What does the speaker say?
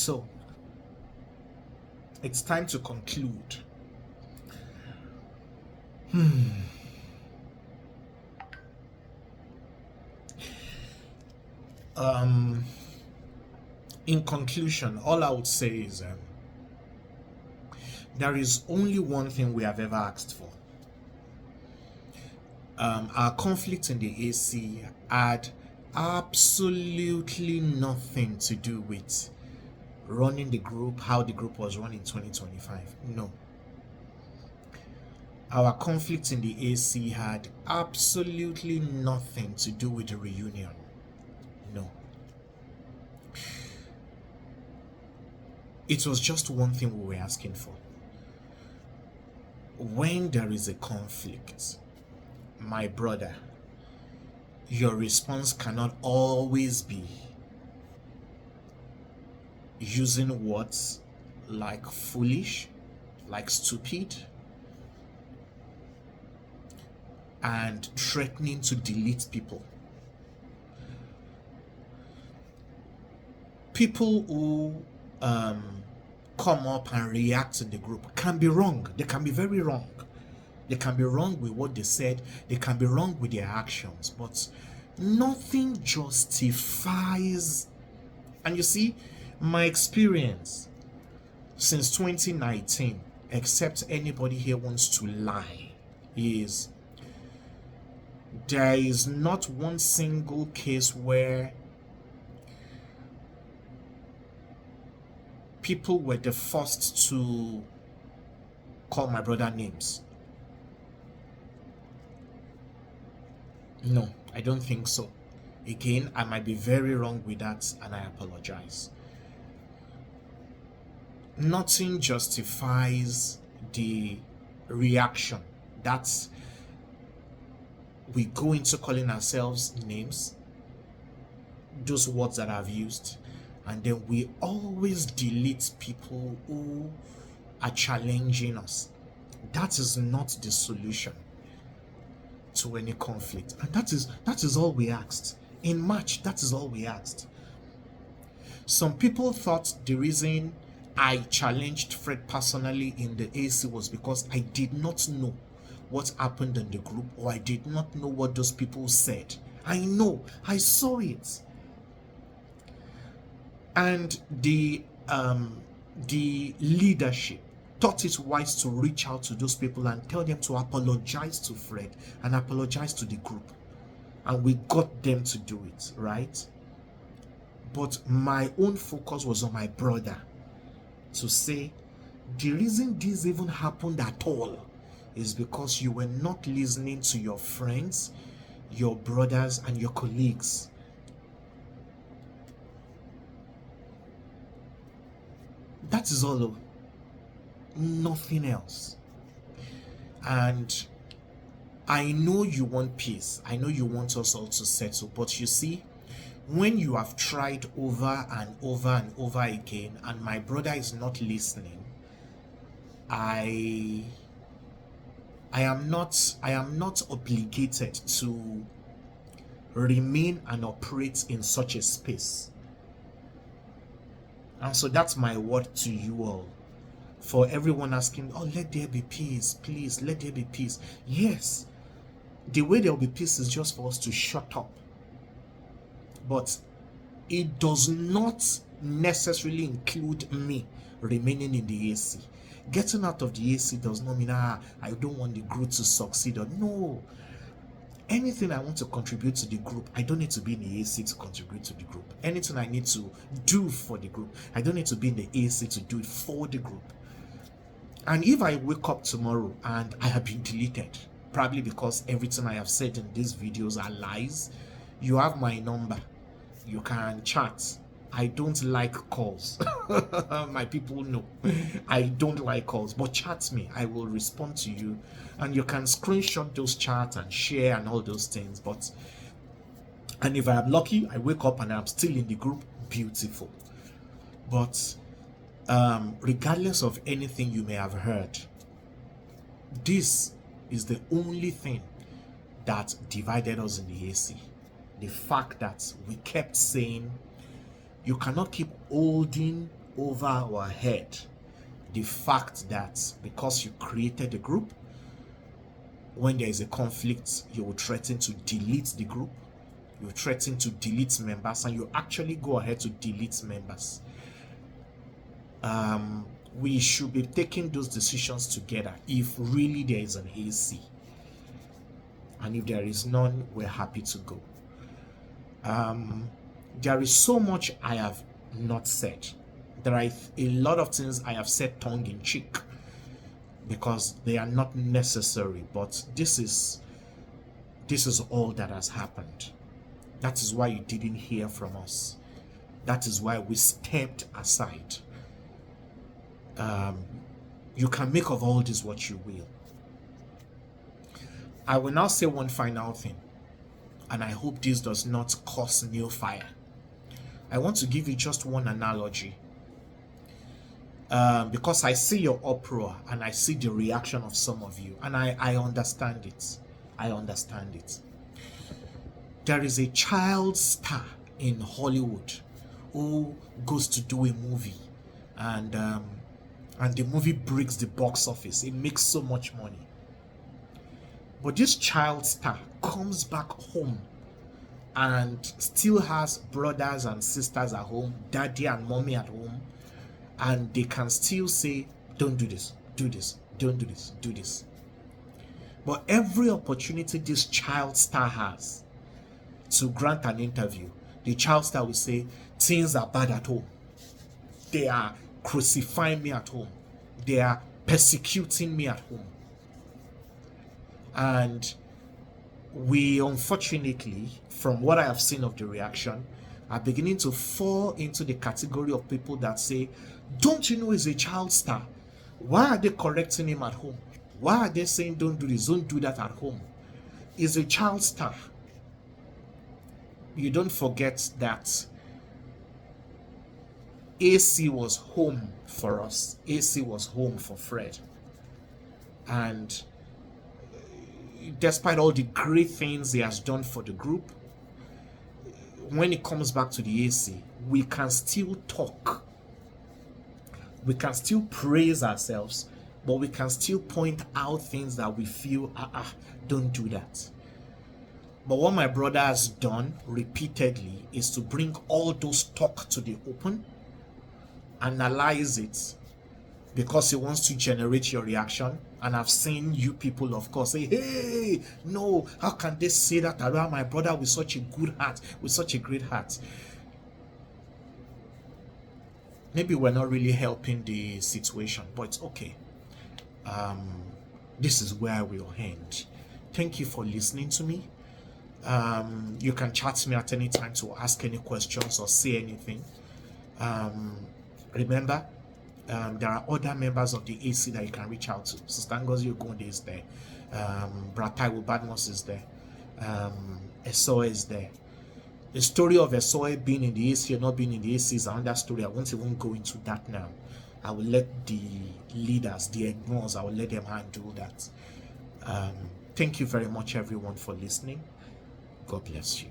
So it's time to conclude. Um, in conclusion, all I would say is there is only one thing we have ever asked for. Our conflict in the AC had absolutely nothing to do with running the group, how the group was run in 2025. No. Our conflict in the AC had absolutely nothing to do with the reunion. No. It was just one thing we were asking for. When there is a conflict, my brother, your response cannot always be using words like foolish, like stupid, and threatening to delete people. People who come up and react in the group can be wrong. They can be very wrong. They can be wrong with what they said. They can be wrong with their actions. But nothing justifies. And you see, my experience since 2019, except anybody here wants to lie, is there is not one single case where people were the first to call my brother names. No, I don't think so. Again, I might be very wrong with that, and I apologize. Nothing justifies the reaction. That's we go into calling ourselves names, those words that I've used, and then we always delete people who are challenging us. That is not the solution to any conflict, and that is all we asked in March. That is all we asked. Some people thought the reason I challenged Fred personally in the AC was because I did not know what happened in the group, or I did not know what those people said. I know, I saw it. And the leadership thought it wise to reach out to those people and tell them to apologize to Fred and apologize to the group. And we got them to do it, right? But my own focus was on my brother, to say the reason this even happened at all is because you were not listening to your friends, your brothers, and your colleagues. That is all. Nothing else. And I know you want peace. I know you want us all to settle. But you see, when you have tried over and over and over again, and my brother is not listening, I am not obligated to remain and operate in such a space. And so that's my word to you all. For everyone asking, oh, let there be peace, please, let there be peace. Yes, the way there will be peace is just for us to shut up. But it does not necessarily include me remaining in the AC. Getting out of the AC does not mean, I don't want the group to succeed. Or no. Anything I want to contribute to the group, I don't need to be in the AC to contribute to the group. Anything I need to do for the group, I don't need to be in the AC to do it for the group. And if I wake up tomorrow and I have been deleted, probably because everything I have said in these videos are lies, you have my number. You can chat. I don't like calls. My people know I don't like calls, but chat me. I will respond to you, and you can screenshot those chats and share and all those things. And if I am lucky, I wake up and I'm still in the group, beautiful. But regardless of anything you may have heard, this is the only thing that divided us in the AC. The fact that we kept saying, you cannot keep holding over our head the fact that because you created a group, when there is a conflict, you will threaten to delete the group, you threaten to delete members, and you actually go ahead to delete members. We should be taking those decisions together if really there is an AC. And if there is none, we're happy to go. There is so much I have not said. There are a lot of things I have said tongue in cheek because they are not necessary, but this is all that has happened. That is why you didn't hear from us. That is why we stepped aside. You can make of all this what you will. I will now say one final thing, and I hope this does not cause new fire. I want to give you just one analogy, because I see your uproar and I see the reaction of some of you, and I understand it. I understand it. There is a child star in Hollywood who goes to do a movie, and the movie breaks the box office. It makes so much money. But this child star comes back home and still has brothers and sisters at home, daddy and mommy at home, and they can still say, don't do this, do this, don't do this, do this. But every opportunity this child star has to grant an interview, the child star will say, things are bad at home. They are crucifying me at home. They are persecuting me at home. And we, unfortunately, from what I have seen of the reaction, are beginning to fall into the category of people that say, don't you know he's a child star? Why are they correcting him at home? Why are they saying don't do this, don't do that at home? He's a child star. You don't forget that AC was home for us. AC was home for Fred. And despite all the great things he has done for the group, when it comes back to the AC, we can still talk. We can still praise ourselves, but we can still point out things that we feel, don't do that. But what my brother has done repeatedly is to bring all those talk to the open, analyze it, because he wants to generate your reaction. And I've seen you people, of course, say, hey, no, how can they say that around my brother with such a good heart, with such a great heart? Maybe we're not really helping the situation, but it's okay. This is where we'll end. Thank you for listening to me. You can chat me at any time to ask any questions or say anything. Remember, there are other members of the AC that you can reach out to. Sister Ngozi Ogunde is there. Taiwo Badmus is there. Esoe is there. The story of Esoe being in the AC or not being in the AC is another story. I won't even go into that now. I will let the leaders, the ignores, I will let them handle that. Thank you very much, everyone, for listening. God bless you.